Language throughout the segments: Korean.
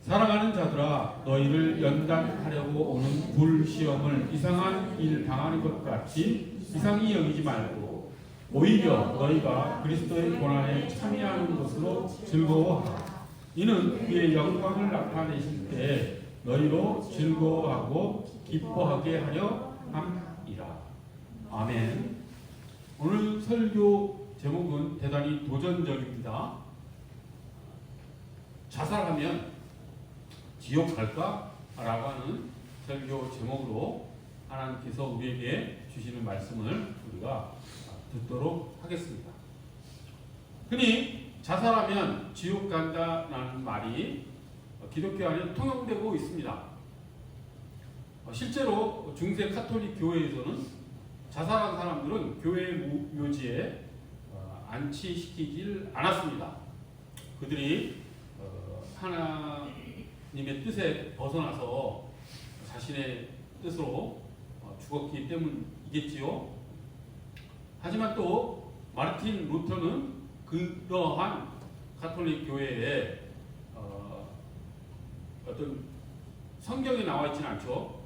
사랑하는 자들아, 너희를 연단하려고 오는 불시험을 이상한 일 당하는 것 같이 이상히 여기지 말고 오히려 너희가 그리스도의 고난에 참여하는 것으로 즐거워하라. 이는 그의 영광을 나타내실 때 너희로 즐거워하고 기뻐하게 하려 함이라. 아멘. 오늘 설교 제목은 대단히 도전적입니다. 자살하면 지옥 갈까? 라고 하는 설교 제목으로 하나님께서 우리에게 주시는 말씀을 우리가 듣도록 하겠습니다. 흔히 자살하면 지옥 간다라는 말이 기독교 안에 통용되고 있습니다. 실제로 중세 카톨릭 교회에서는 자살한 사람들은 교회 묘지에 안치시키질 않았습니다. 그들이 하나님의 뜻에 벗어나서 자신의 뜻으로 죽었기 때문이겠지요. 하지만 또 마르틴 루터는 그러한 가톨릭 교회에 어떤 성경에 나와 있지는 않죠.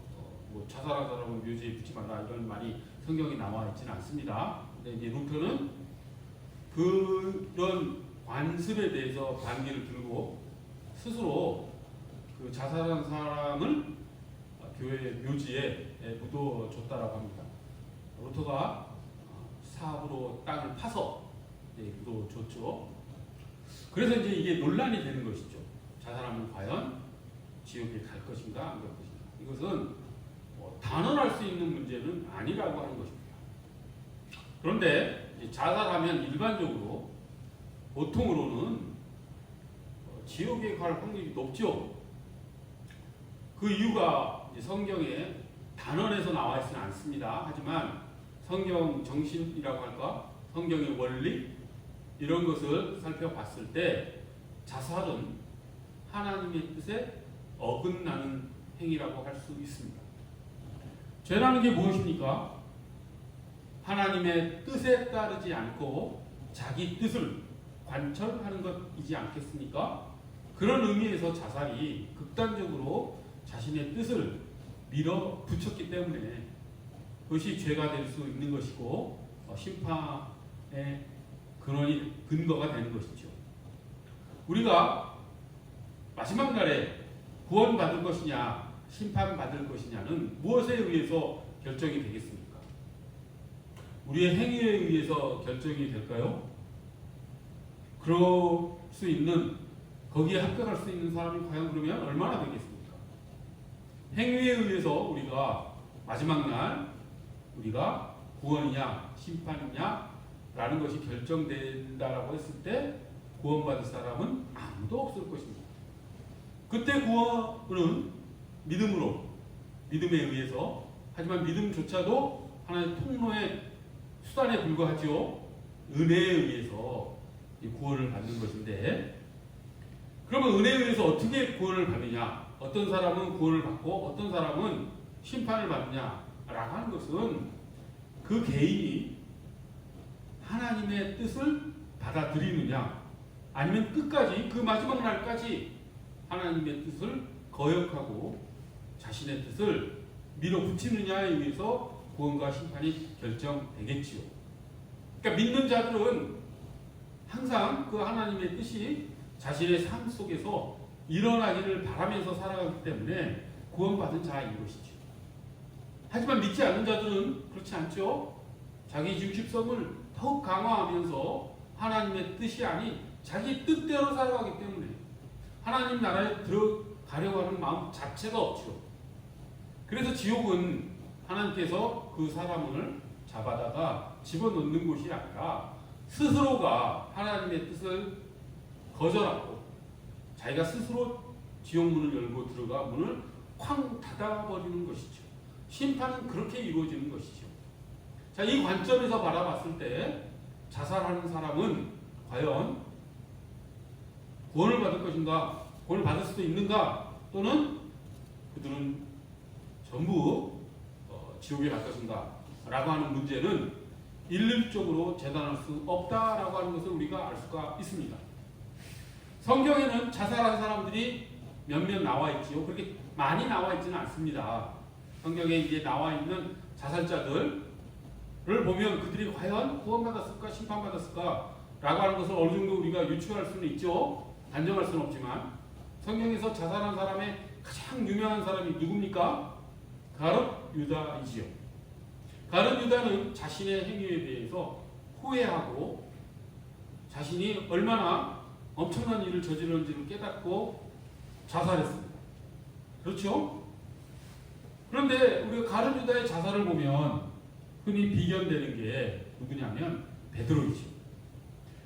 뭐 자살한 사람은 묘지에 붙지 마라 이런 말이 성경에 나와 있지는 않습니다. 근데 이제 루터는 그런 관습에 대해서 반기를 들고 스스로 그 자살한 사람을 교회 묘지에 묻어줬다라고 합니다. 루터가 사업으로 땅을 파서 묻어줬죠. 그래서 이제 이게 논란이 되는 것이죠. 자살하면 과연 지옥에 갈 것인가 안 갈 것인가. 이것은 단언할 수 있는 문제는 아니라고 하는 것입니다. 그런데 자살하면 일반적으로 보통으로는 지옥에 갈 확률이 높죠. 그 이유가 성경에 단언해서 나와 있지는 않습니다. 하지만 성경 정신이라고 할까? 성경의 원리? 이런 것을 살펴봤을 때 자살은 하나님의 뜻에 어긋나는 행위라고 할 수 있습니다. 죄라는 게 무엇입니까? 하나님의 뜻에 따르지 않고 자기 뜻을 관철하는 것이지 않겠습니까? 그런 의미에서 자살이 극단적으로 자신의 뜻을 밀어붙였기 때문에 그것이 죄가 될 수 있는 것이고 심판의 근거가 되는 것이죠. 우리가 마지막 날에 구원받을 것이냐 심판받을 것이냐는 무엇에 의해서 결정이 되겠습니까? 우리의 행위에 의해서 결정이 될까요? 그럴 수 있는 거기에 합격할 수 있는 사람이 과연 그러면 얼마나 되겠습니까? 행위에 의해서 우리가 마지막 날 우리가 구원이냐 심판이냐 라는 것이 결정된다라고 했을 때 구원받을 사람은 아무도 없을 것입니다. 그때 구원은 믿음에 의해서, 하지만 믿음조차도 하나의 통로의 수단에 불과하죠. 은혜에 의해서 구원을 받는 것인데, 그러면 은혜에 의해서 어떻게 구원을 받느냐? 어떤 사람은 구원을 받고 어떤 사람은 심판을 받느냐라고 하는 것은 그 개인이 하나님의 뜻을 받아들이느냐, 아니면 끝까지 그 마지막 날까지 하나님의 뜻을 거역하고 자신의 뜻을 밀어붙이느냐에 의해서 구원과 심판이 결정되겠지요. 그러니까 믿는 자들은 항상 그 하나님의 뜻이 자신의 삶 속에서 일어나기를 바라면서 살아가기 때문에 구원받은 자인 것이죠. 하지만 믿지 않는 자들은 그렇지 않죠. 자기 중심성을 더욱 강화하면서 하나님의 뜻이 아닌 자기 뜻대로 살아가기 때문에 하나님 나라에 들어가려고 하는 마음 자체가 없죠. 그래서 지옥은 하나님께서 그 사람을 잡아다가 집어넣는 곳이 아니라 스스로가 하나님의 뜻을 거절하고 자기가 스스로 지옥 문을 열고 들어가 문을 쾅 닫아버리는 것이죠. 심판은 그렇게 이루어지는 것이죠. 자, 이 관점에서 바라봤을 때 자살하는 사람은 과연 구원을 받을 것인가, 구원을 받을 수도 있는가, 또는 그들은 전부 지옥에 갈 것인가 라고 하는 문제는 일률적으로 재단할 수 없다라고 하는 것을 우리가 알 수가 있습니다. 성경에는 자살한 사람들이 몇몇 나와 있지요. 그렇게 많이 나와 있지는 않습니다. 성경에 이제 나와 있는 자살자들을 보면 그들이 과연 구원받았을까 심판받았을까 라고 하는 것을 어느 정도 우리가 유추할 수는 있죠. 단정할 수는 없지만 성경에서 자살한 사람의 가장 유명한 사람이 누굽니까? 가룟 유다이지요. 가룟 유다는 자신의 행위에 대해서 후회하고 자신이 얼마나 엄청난 일을 저질렀는지를 깨닫고 자살했습니다. 그렇죠? 그런데 우리가 가룟 유다의 자살을 보면 흔히 비견되는 게 누구냐면 베드로이죠.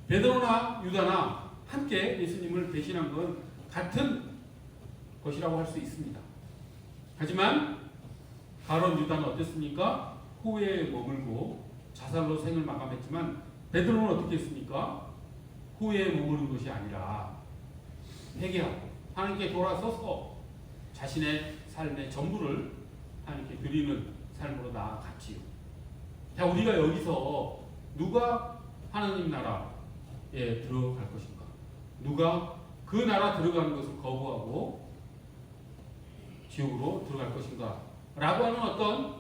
베드로나 유다나 함께 예수님을 배신한 건 같은 것이라고 할 수 있습니다. 하지만 가룟 유다는 어땠습니까? 후회에 머물고 자살로 생을 마감했지만 베드로는 어떻게 했습니까? 후회에 머무는 것이 아니라 회개하고 하나님께 돌아서서 자신의 삶의 전부를 하나님께 드리는 삶으로 나아갔지요. 자, 우리가 여기서 누가 하나님 나라에 들어갈 것인가? 누가 그 나라 들어가는 것을 거부하고 지옥으로 들어갈 것인가? 라고 하는 어떤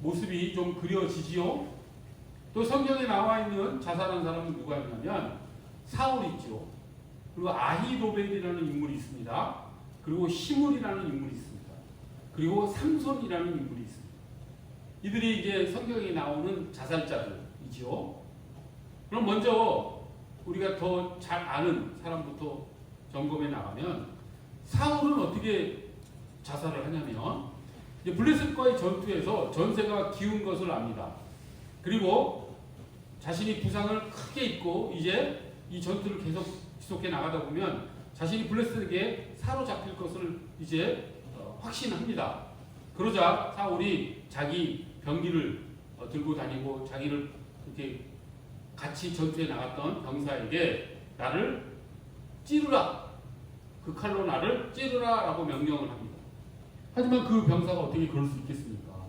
모습이 좀 그려지지요. 또 성경에 나와 있는 자살한 사람은 누가 있냐면 사울 있죠. 그리고 아히도벨이라는 인물이 있습니다. 그리고 시므이라는 인물이 있습니다. 그리고 삼손이라는 인물이 있습니다. 이들이 이제 성경에 나오는 자살자들이죠. 그럼 먼저 우리가 더 잘 아는 사람부터 점검해 나가면 사울은 어떻게 자살을 하냐면 이제 블레셋과의 전투에서 전세가 기운 것을 압니다. 그리고 자신이 부상을 크게 입고 이제 이 전투를 계속 지속해 나가다 보면 자신이 블레셋에게 사로잡힐 것을 이제 확신합니다. 그러자 사울이 자기 병기를 들고 다니고 자기를 이렇게 같이 전투에 나갔던 병사에게 나를 찌르라, 그 칼로 나를 찌르라 라고 명령을 합니다. 하지만 그 병사가 어떻게 그럴 수 있겠습니까?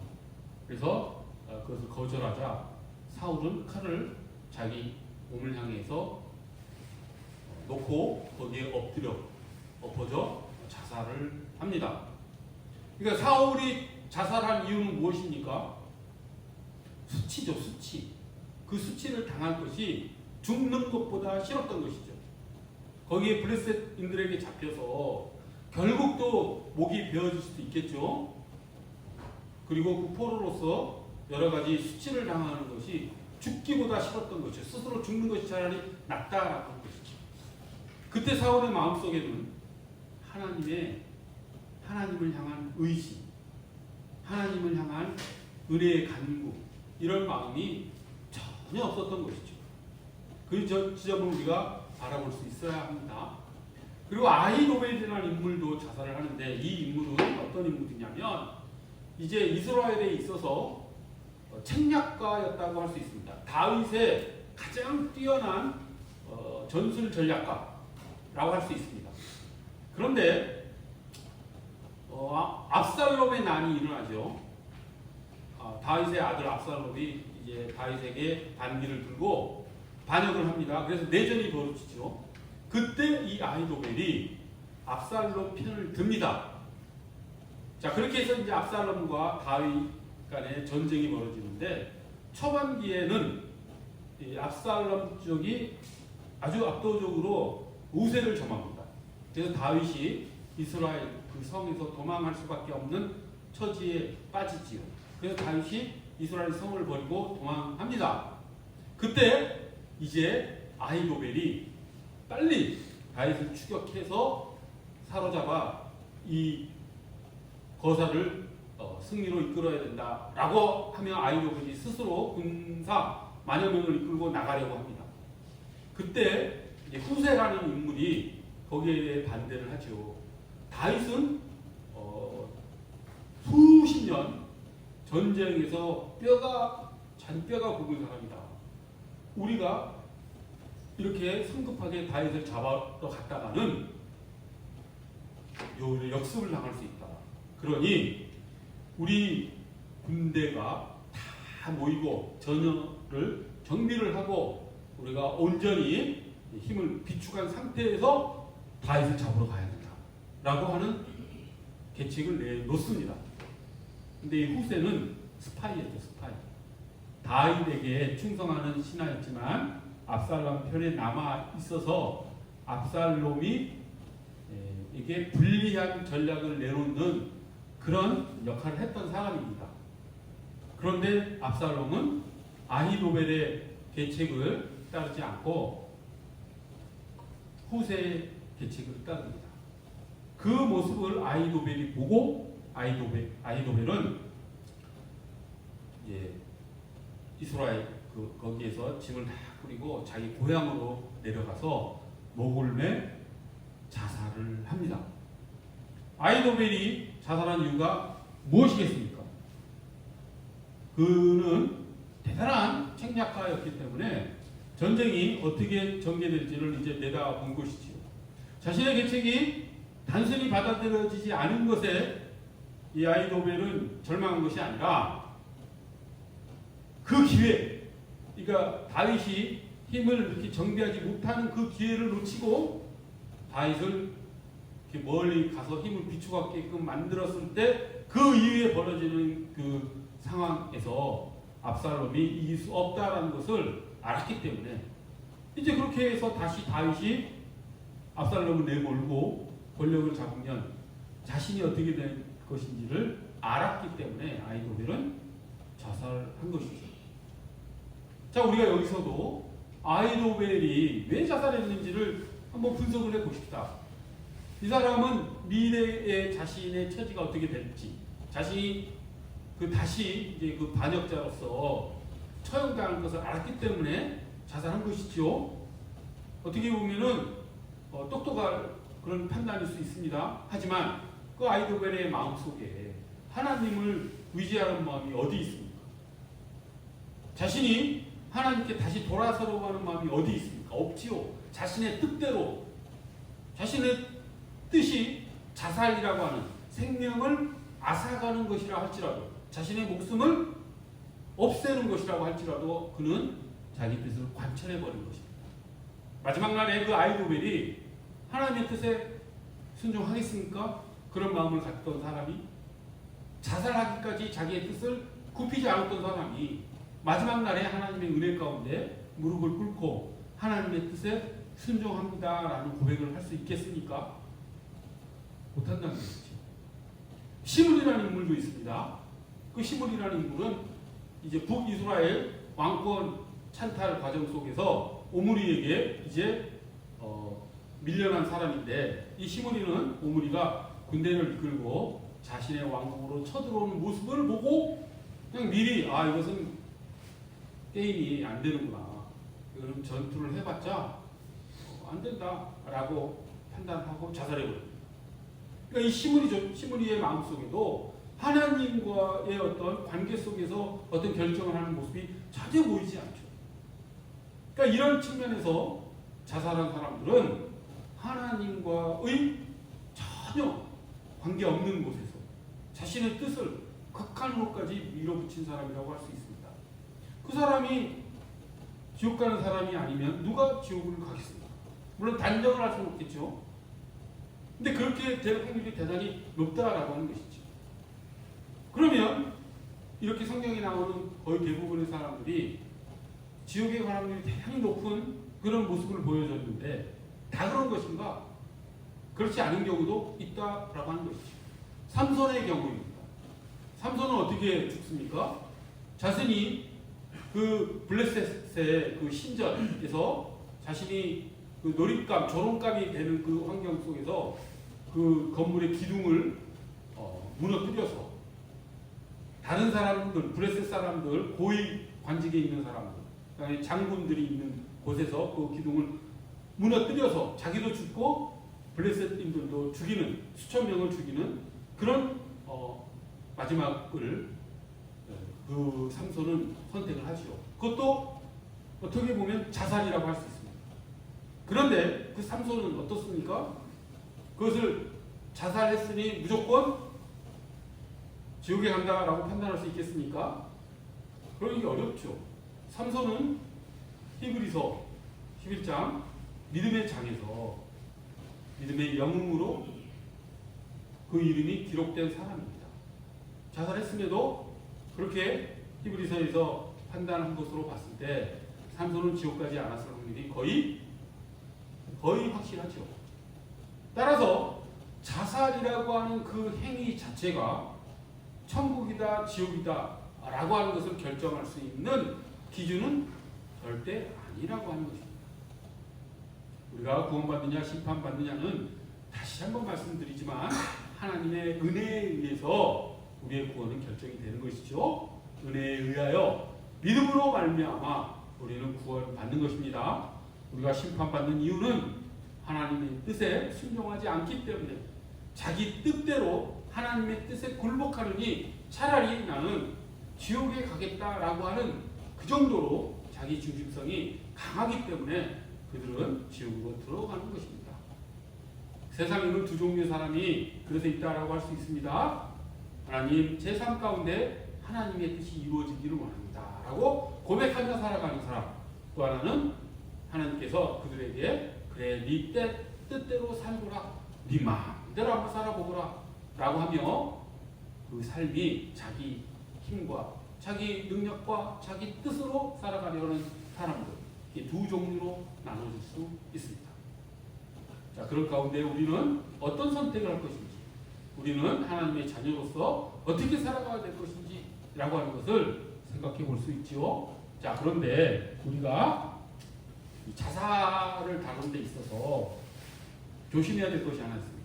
그래서 그것을 거절하자 사울은 칼을 자기 몸을 향해서 놓고 거기에 엎어져 자살을 합니다. 그러니까 사울이 자살한 이유는 무엇입니까? 수치죠, 수치. 그 수치를 당할 것이 죽는 것보다 싫었던 것이죠. 거기에 블레셋인들에게 잡혀서 결국 또 목이 베어질 수도 있겠죠. 그리고 그 포로로서 여러 가지 수치를 당하는 것이 죽기보다 싫었던 것이죠. 스스로 죽는 것이 차라리 낫다라는 것이죠. 그때 사울의 마음속에는 하나님을 향한 의지, 하나님을 향한 은혜의 간구, 이런 마음이 전혀 없었던 것이죠. 그 지점을 우리가 바라볼 수 있어야 합니다. 그리고 아히도벨이라는 인물도 자살을 하는데 이 인물은 어떤 인물이냐면 이제 이스라엘에 있어서 책략가였다고 할 수 있습니다. 다윗의 가장 뛰어난 전술 전략가라고 할 수 있습니다. 그런데 압살롬의 난이 일어나죠. 다윗의 아들 압살롬이 이제 다윗에게 반기를 들고 반역을 합니다. 그래서 내전이 벌어지죠. 그때 이 아히도벨이 압살롬 편을 듭니다. 자, 그렇게 해서 이제 압살롬과 다윗 간의 전쟁이 벌어지는데 초반기에는 이 압살롬 쪽이 아주 압도적으로 우세를 점합니다. 그래서 다윗이 이스라엘 그 성에서 도망할 수밖에 없는 처지에 빠지지요. 그래서 다윗이 이스라엘 성을 버리고 도망합니다. 그때 이제 아히도벨이 빨리 다윗을 추격해서 사로잡아 이 거사를 승리로 이끌어야 된다라고 하며 아히도벨이 스스로 군사 만여 명을 이끌고 나가려고 합니다. 그때 이제 후세라는 인물이 거기에 대해 반대를 하죠. 다윗은 수십 년 전쟁에서 잔뼈가 굵은 사람이다. 우리가 이렇게 성급하게 다윗을 잡아러 갔다가는 오히려 역습을 당할 수 있다. 그러니 우리 군대가 다 모이고 전열을 정비를 하고 우리가 온전히 힘을 비축한 상태에서 다윗을 잡으러 가야 된다. 하는 계책을 내놓습니다. 근데 이 후세는 스파이였죠, 스파이. 다윗에게 충성하는 신하였지만 압살롬 편에 남아 있어서 압살롬이 이게 불리한 전략을 내놓는 그런 역할을 했던 사람입니다. 그런데 압살롬은 아히도벨의 계책을 따르지 않고 후세의 계책을 따릅니다. 그 모습을 아히도벨이 보고 아히도벨은 이스라엘 거기에서 짐을 다 뿌리고 자기 고향으로 내려가서 목을 매 자살을 합니다. 아히도벨이 자살한 이유가 무엇이겠습니까? 그는 대단한 책략가였기 때문에 전쟁이 어떻게 전개될지를 이제 내다본 것이지요. 자신의 계책이 단순히 받아들여지지 않은 것에 이 아히도벨은 절망한 것이 아니라 그 기회, 그러니까 다윗이 힘을 이렇게 정비하지 못하는 그 기회를 놓치고 다윗을 이렇게 멀리 가서 힘을 비추게끔 만들었을 때 그 이후에 벌어지는 그 상황에서 압살롬이 이길 수 없다라는 것을 알았기 때문에 이제 그렇게 해서 다시 다윗이 압살롬을 내몰고 권력을 잡으면 자신이 어떻게 될 것인지를 알았기 때문에 아히도벨은 자살한 것이죠. 자, 우리가 여기서도 아히도벨이 왜 자살했는지를 한번 분석을 해봅시다. 이 사람은 미래의 자신의 처지가 어떻게 될지, 자신이 다시 이제 그 반역자로서 처형당할 것을 알았기 때문에 자살한 것이죠. 어떻게 보면은 똑똑한 그런 판단일 수 있습니다. 하지만 그 아히도벨의 마음속에 하나님을 의지하는 마음이 어디 있습니까? 자신이 하나님께 다시 돌아서려고 하는 마음이 어디 있습니까? 없지요. 자신의 뜻대로, 자신의 뜻이 자살이라고 하는 생명을 앗아가는 것이라 할지라도, 자신의 목숨을 없애는 것이라고 할지라도 그는 자기 뜻을 관철해버린 것입니다. 마지막 날에 그 아히도벨이 하나님의 뜻에 순종하겠습니까? 그런 마음을 갖던 사람이, 자살하기까지 자기의 뜻을 굽히지 않았던 사람이 마지막 날에 하나님의 은혜 가운데 무릎을 꿇고 하나님의 뜻에 순종합니다라는 고백을 할 수 있겠습니까? 못한다는 것이죠. 시므리라는 인물도 있습니다. 그 시므리라는 인물은 이제 북이스라엘 왕권 찬탈 과정 속에서 오므리에게 이제 밀려난 사람인데, 이 시므리는 오므리가 군대를 이끌고 자신의 왕국으로 쳐들어오는 모습을 보고 그냥 미리 이것은 게임이 안 되는구나, 그럼 전투를 해봤자 안 된다라고 판단하고 자살해버립니다. 그러니까 이 시므리의 마음속에도 하나님과의 어떤 관계 속에서 어떤 결정을 하는 모습이 전혀 보이지 않죠. 그러니까 이런 측면에서 자살한 사람들은 하나님과의 전혀 관계없는 곳에서 자신의 뜻을 극한으로까지 밀어붙인 사람이라고 할 수 있습니다. 그 사람이 지옥 가는 사람이 아니면 누가 지옥을 가겠습니까? 물론 단정을 할 수는 없겠죠. 근데 그렇게 될 확률이 대단히 높다라고 하는 것이죠. 그러면 이렇게 성경에 나오는 거의 대부분의 사람들이 지옥에 갈 확률이 대단히 높은 그런 모습을 보여줬는데 다 그런 것인가? 그렇지 않은 경우도 있다라고 하는 것이죠. 삼손의 경우입니다. 삼손은 어떻게 죽습니까? 자신이 그 블레셋의 그 신전에서 자신이 그 놀잇감, 조롱감이 되는 그 환경 속에서 그 건물의 기둥을 무너뜨려서 다른 사람들, 블레셋 사람들, 고위 관직에 있는 사람들, 그다음에 장군들이 있는 곳에서 그 기둥을 무너뜨려서 자기도 죽고 블레셋인들도 죽이는, 수천 명을 죽이는 그런 마지막을 그 삼손은 선택을 하죠. 그것도 어떻게 보면 자살이라고 할 수 있습니다. 그런데 그 삼손은 어떻습니까? 그것을 자살했으니 무조건 지옥에 간다라고 판단할 수 있겠습니까? 그러기 어렵죠. 삼손은 히브리서 11장 믿음의 장에서 믿음의 영웅으로 그 이름이 기록된 사람입니다. 자살했음에도 그렇게 히브리서에서 판단한 것으로 봤을 때 삼손은 지옥 가지 않았을 확률이 거의 확실하죠. 따라서 자살이라고 하는 그 행위 자체가 천국이다 지옥이다 라고 하는 것을 결정할 수 있는 기준은 절대 아니라고 하는 것입니다. 우리가 구원받느냐 심판받느냐는 다시 한번 말씀드리지만 하나님의 은혜에 의해서 우리의 구원은 결정이 되는 것이죠. 은혜에 의하여 믿음으로 말미암아 우리는 구원받는 것입니다. 우리가 심판받는 이유는 하나님의 뜻에 순종하지 않기 때문에 자기 뜻대로 하나님의 뜻에 굴복하느니 차라리 나는 지옥에 가겠다라고 하는 그 정도로 자기 중심성이 강하기 때문에 그들은 지옥으로 들어가는 것입니다. 세상에는 두 종류의 사람이 그래서 있다라고 할 수 있습니다. 하나님 제 삶 가운데 하나님의 뜻이 이루어지기를 원합니다 라고 고백하며 살아가는 사람, 또 하나는 하나님께서 그들에게 그래 네 뜻대로 살거라, 네 마음대로 한번 살아보거라 라고 하며 그 삶이 자기 힘과 자기 능력과 자기 뜻으로 살아가려는 사람들, 이 두 종류로 나눠질 수 있습니다. 자, 그런 가운데 우리는 어떤 선택을 할 것인지, 우리는 하나님의 자녀로서 어떻게 살아가야 될 것인지 라고 하는 것을 생각해 볼 수 있죠. 자, 그런데 우리가 이 자살을 다루는 데 있어서 조심해야 될 것이 하나 있습니다.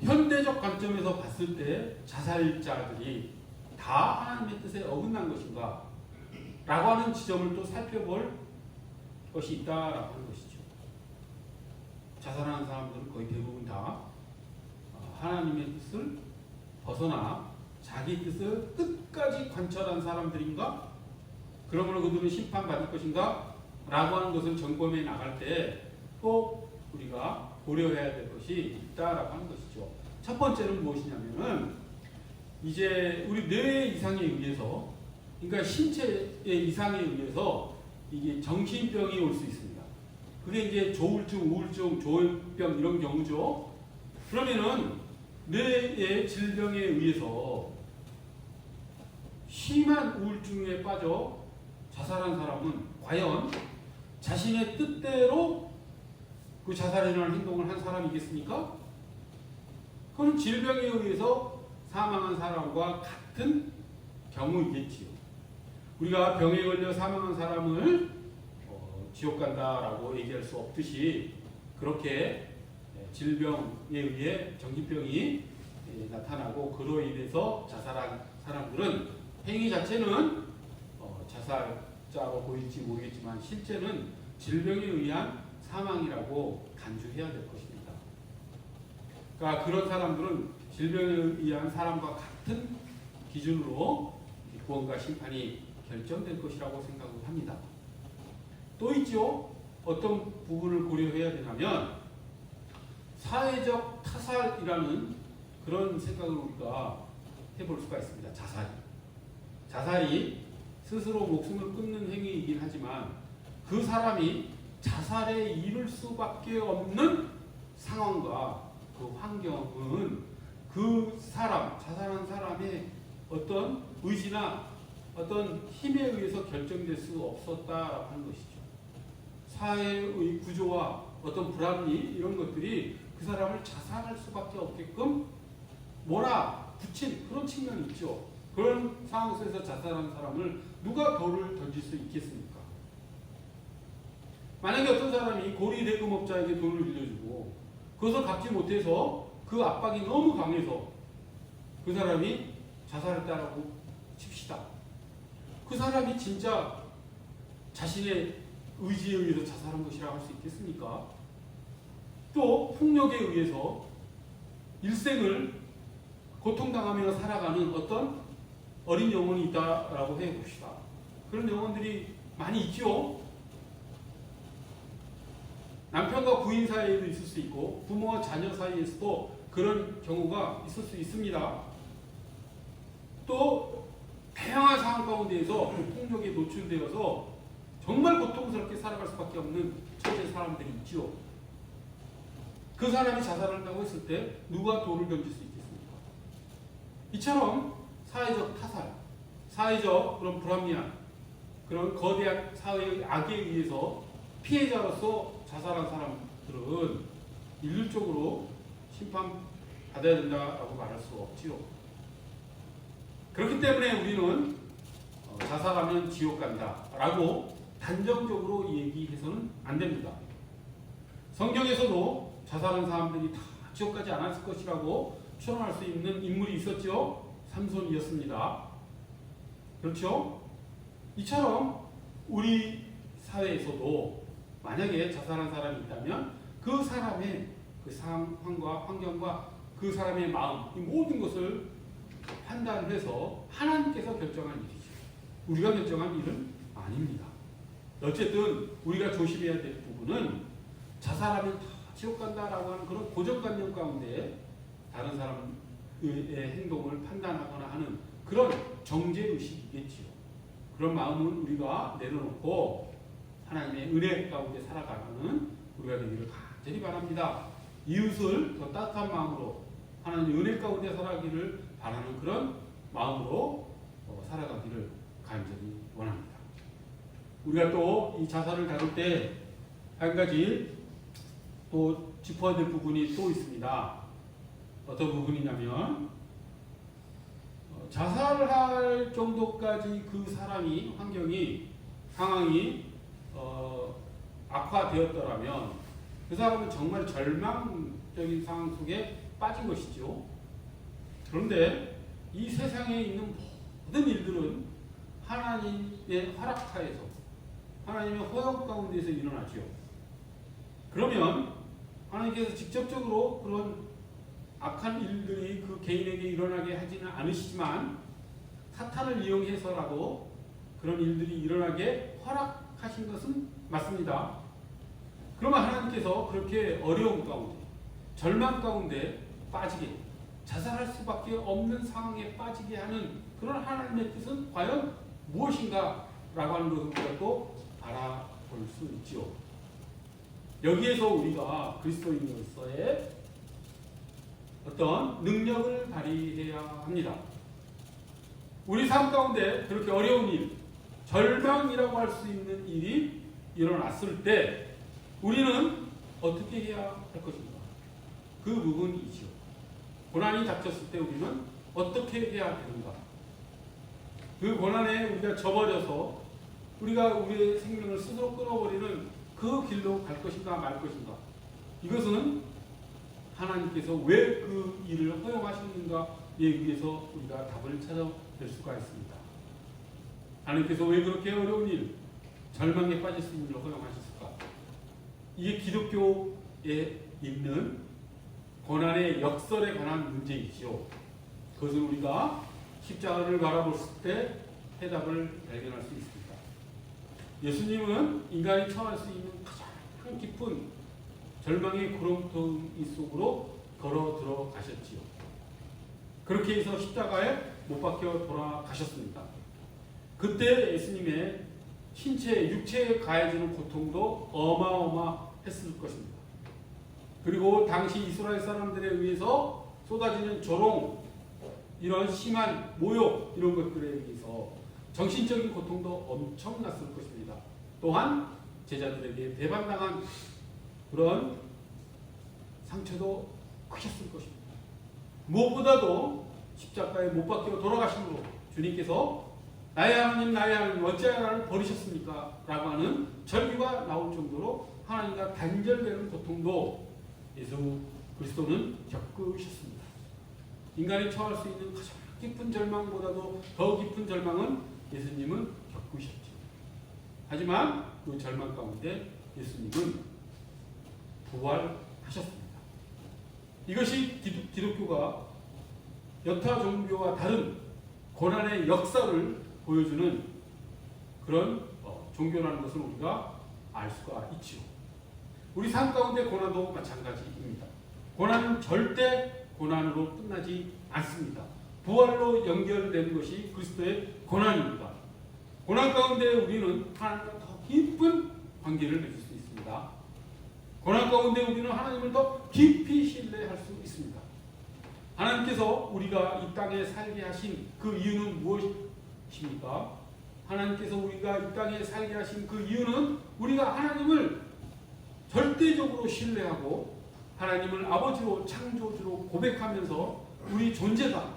현대적 관점에서 봤을 때 자살자들이 다 하나님의 뜻에 어긋난 것인가 라고 하는 지점을 또 살펴볼 것이 있다라고 하는 것이죠. 자살하는 사람들은 거의 대부분 다 하나님의 뜻을 벗어나 자기 뜻을 끝까지 관철한 사람들인가? 그러므로 그들은 심판받을 것인가? 라고 하는 것을 점검해 나갈 때 꼭 우리가 고려해야 될 것이 있다라고 하는 것이죠. 첫 번째는 무엇이냐면은 이제 우리 뇌 이상에 의해서, 그러니까 신체의 이상에 의해서 이게 정신병이 올 수 있습니다. 그게 이제 조울증, 우울증, 조현병 이런 경우죠. 그러면은 뇌의 질병에 의해서 심한 우울증에 빠져 자살한 사람은 과연 자신의 뜻대로 그 자살이라는 행동을 한 사람이겠습니까? 그건 질병에 의해서 사망한 사람과 같은 경우이겠지요. 우리가 병에 걸려 사망한 사람을 지옥 간다라고 얘기할 수 없듯이 그렇게 질병에 의해 정신병이 나타나고 그로 인해서 자살한 사람들은 행위 자체는 자살자로 보일지 모르겠지만 실제는 질병에 의한 사망이라고 간주해야 될 것입니다. 그러니까 그런 사람들은 질병에 의한 사람과 같은 기준으로 구원과 심판이 결정될 것이라고 생각을 합니다. 또 있죠. 어떤 부분을 고려해야 되냐면 사회적 타살이라는 그런 생각을 우리가 해볼 수가 있습니다. 자살이 스스로 목숨을 끊는 행위이긴 하지만 그 사람이 자살에 이를 수밖에 없는 상황과 그 환경은 그 사람, 자살한 사람의 어떤 의지나 어떤 힘에 의해서 결정될 수 없었다라고 하는 것이죠. 사회의 구조와 어떤 불합리 이런 것들이 그 사람을 자살할 수밖에 없게끔 몰아붙인 그런 측면이 있죠. 그런 상황 속에서 자살한 사람을 누가 돌을 던질 수 있겠습니까? 만약에 어떤 사람이 고리 대금업자에게 돈을 빌려주고 그것을 갚지 못해서 그 압박이 너무 강해서 그 사람이 자살했다라고 칩시다. 그 사람이 진짜 자신의 의지에 의해서 자살한 것이라고 할 수 있겠습니까? 또 폭력에 의해서 일생을 고통당하며 살아가는 어떤 어린 영혼이 있다라고 해봅시다. 그런 영혼들이 많이 있죠. 남편과 부인 사이에도 있을 수 있고 부모와 자녀 사이에서도 그런 경우가 있을 수 있습니다. 또 다양한 상황 가운데에서 폭력에 노출되어서 정말 고통스럽게 살아갈 수밖에 없는 처지의 사람들이 있죠. 그 사람이 자살을 한다고 했을 때 누가 돌을 던질 수 있겠습니까? 이처럼 사회적 타살, 사회적 그런 불합리한 그런 거대한 사회의 악에 의해서 피해자로서 자살한 사람들은 일률적으로 심판받아야 된다라고 말할 수 없지요. 그렇기 때문에 우리는 자살하면 지옥 간다라고 단정적으로 얘기해서는 안 됩니다. 성경에서도 자살한 사람들이 다 지옥 가지 않았을 것이라고 추론할 수 있는 인물이 있었죠. 삼손이었습니다. 그렇죠? 이처럼 우리 사회에서도 만약에 자살한 사람이 있다면 그 사람의 그 상황과 환경과 그 사람의 마음, 이 모든 것을 판단해서 하나님께서 결정한 일이죠. 우리가 결정한 일은 아닙니다. 어쨌든 우리가 조심해야 될 부분은 자살하면 다 지옥 간다라고 하는 그런 고정관념 가운데 다른 사람의 행동을 판단하거나 하는 그런 정죄의식이겠지요. 그런 마음은 우리가 내려놓고 하나님의 은혜 가운데 살아가는 우리가 되기를 간절히 바랍니다. 이웃을 더 따뜻한 마음으로 하나님의 은혜 가운데 살아가기를 바라는 그런 마음으로 살아가기를 간절히 원합니다. 우리가 또 이 자살을 다룰 때 한 가지 또 짚어야 될 부분이 또 있습니다. 어떤 부분이냐면 자살할 정도까지 그 사람이 환경이 상황이 악화되었더라면 그 사람은 정말 절망적인 상황 속에 빠진 것이죠. 그런데 이 세상에 있는 모든 일들은 하나님의 허락하에서 하나님의 허용 가운데서 일어나죠. 그러면 하나님께서 직접적으로 그런 악한 일들이 그 개인에게 일어나게 하지는 않으시지만 사탄을 이용해서라도 그런 일들이 일어나게 허락하신 것은 맞습니다. 그러면 하나님께서 그렇게 어려움 가운데 절망 가운데 빠지게 자살할 수밖에 없는 상황에 빠지게 하는 그런 하나님의 뜻은 과연 무엇인가 라고 하는 것을 우리가 또 알아볼 수 있죠. 여기에서 우리가 그리스도인으로서의 어떤 능력을 발휘해야 합니다. 우리 삶 가운데 그렇게 어려운 일, 절망이라고 할 수 있는 일이 일어났을 때 우리는 어떻게 해야 할 것인가? 그 부분이죠. 고난이 닥쳤을 때 우리는 어떻게 해야 되는가? 그 고난에 우리가 져버려서 우리가 우리의 생명을 스스로 끊어버리는 그 길로 갈 것인가 말 것인가? 이것은 하나님께서 왜 그 일을 허용하시는가에 의해서 우리가 답을 찾아낼 수가 있습니다. 하나님께서 왜 그렇게 어려운 일, 절망에 빠질 수 있는 일을 허용하셨을까? 이게 기독교에 있는 고난의 역설에 관한 문제이죠. 그것을 우리가 십자가를 바라봤을 때 해답을 발견할 수 있습니다. 예수님은 인간이 처할 수 있는 가장 깊은 절망의 구렁텅이 속으로 걸어 들어가셨지요. 그렇게 해서 십자가에 못 박혀 돌아가셨습니다. 그때 예수님의 신체, 육체에 가해지는 고통도 어마어마했을 것입니다. 그리고 당시 이스라엘 사람들에 의해서 쏟아지는 조롱, 이런 심한 모욕, 이런 것들에 의해서 정신적인 고통도 엄청났을 것입니다. 또한 제자들에게 배반당한 그런 상처도 크셨을 것입니다. 무엇보다도 십자가에 못 박혀 돌아가심으로 주님께서 나의 하나님 어찌하여 나를 버리셨습니까? 라고 하는 절규가 나올 정도로 하나님과 단절되는 고통도 예수 그리스도는 겪으셨습니다. 인간이 처할 수 있는 가장 깊은 절망보다도 더 깊은 절망은 예수님은 겪으셨죠. 하지만 그 절망 가운데 예수님은 부활하셨습니다. 이것이 기독교가 여타 종교와 다른 고난의 역사를 보여주는 그런 종교라는 것을 우리가 알 수가 있죠. 우리 삶 가운데 고난도 마찬가지입니다. 고난은 절대 고난으로 끝나지 않습니다. 부활로 연결되는 것이 그리스도의 고난입니다. 고난 가운데 우리는 하나님과 더 깊은 관계를 맺을 수 있습니다. 고난 가운데 우리는 하나님을 더 깊이 신뢰할 수 있습니다. 하나님께서 우리가 이 땅에 살게 하신 그 이유는 무엇입니까? 하나님께서 우리가 이 땅에 살게 하신 그 이유는 우리가 하나님을 절대적으로 신뢰하고 하나님을 아버지로 창조주로 고백하면서 우리 존재가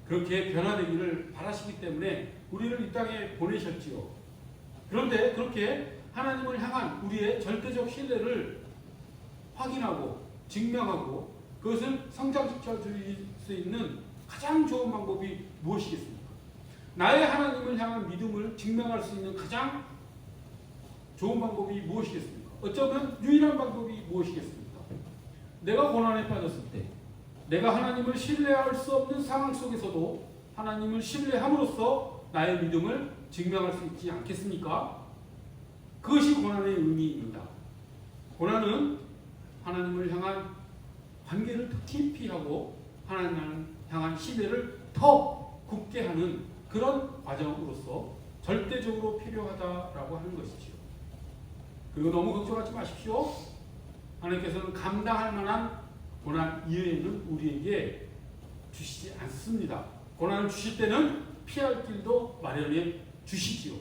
그렇게 변화되기를 바라시기 때문에 우리를 이 땅에 보내셨지요. 그런데 그렇게 하나님을 향한 우리의 절대적 신뢰를 확인하고 증명하고 그것을 성장시켜 줄 수 있는 가장 좋은 방법이 무엇이겠습니까? 나의 하나님을 향한 믿음을 증명할 수 있는 가장 좋은 방법이 무엇이겠습니까? 어쩌면 유일한 방법이 무엇이겠습니까? 내가 고난에 빠졌을 때 내가 하나님을 신뢰할 수 없는 상황 속에서도 하나님을 신뢰함으로써 나의 믿음을 증명할 수 있지 않겠습니까? 그것이 고난의 의미입니다. 고난은 하나님을 향한 관계를 더 깊이 하고 하나님을 향한 신뢰를 더 굳게 하는 그런 과정으로서 절대적으로 필요하다라고 하는 것이지요. 그리고 너무 걱정하지 마십시오. 하나님께서는 감당할 만한 고난 이외에는 우리에게 주시지 않습니다. 고난을 주실 때는 피할 길도 마련해 주시지요.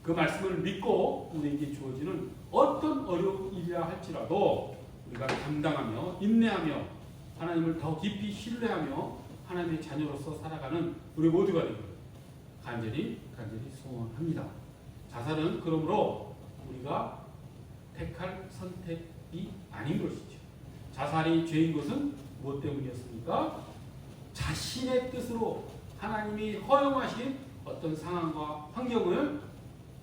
그 말씀을 믿고 우리에게 주어지는 어떤 어려운 일이라 할지라도 우리가 감당하며 인내하며 하나님을 더 깊이 신뢰하며 하나님의 자녀로서 살아가는 우리 모두가 되기를 간절히 소원합니다. 자살은 그러므로 우리가 택할 선택이 아닌 것이죠. 자살이 죄인 것은 무엇 때문이었습니까? 자신의 뜻으로 하나님이 허용하신 어떤 상황과 환경을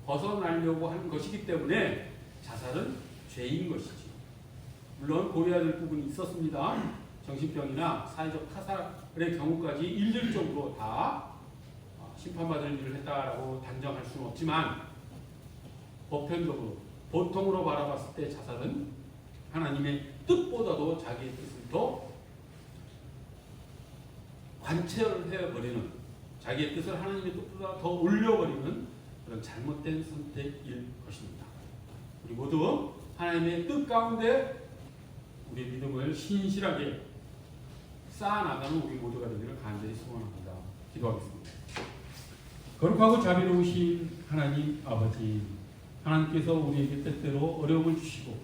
벗어나려고 하는 것이기 때문에 자살은 죄인 것이죠. 물론 고려해야 될 부분이 있었습니다. 정신병이나 사회적 타살의 경우까지 일률적으로 다 심판받을 일을 했다라고 단정할 수는 없지만 보편적으로 보통으로 바라봤을 때 자살은 하나님의 뜻보다도 자기의 뜻을 더 관철해버리는 자기의 뜻을 하나님의 뜻보다 더 올려버리는 그런 잘못된 선택일 것입니다. 우리 모두 하나님의 뜻 가운데 우리의 믿음을 신실하게 쌓아나가는 우리 모두가 되기를 간절히 소원합니다. 기도하겠습니다. 거룩하고 자비로우신 하나님 아버지, 하나님께서 우리에게 때때로 어려움을 주시고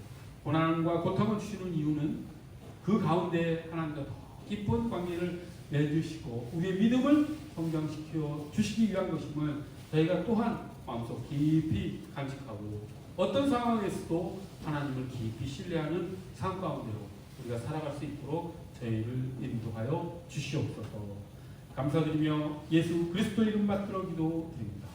고난과 고통을 주시는 이유는 그 가운데 하나님과 더 깊은 관계를 맺으시고 우리의 믿음을 성장시켜 주시기 위한 것임을 저희가 또한 마음속 깊이 간직하고 어떤 상황에서도 하나님을 깊이 신뢰하는 삶 가운데로 우리가 살아갈 수 있도록 저희를 인도하여 주시옵소서. 감사드리며 예수 그리스도 이름 받들어 기도드립니다.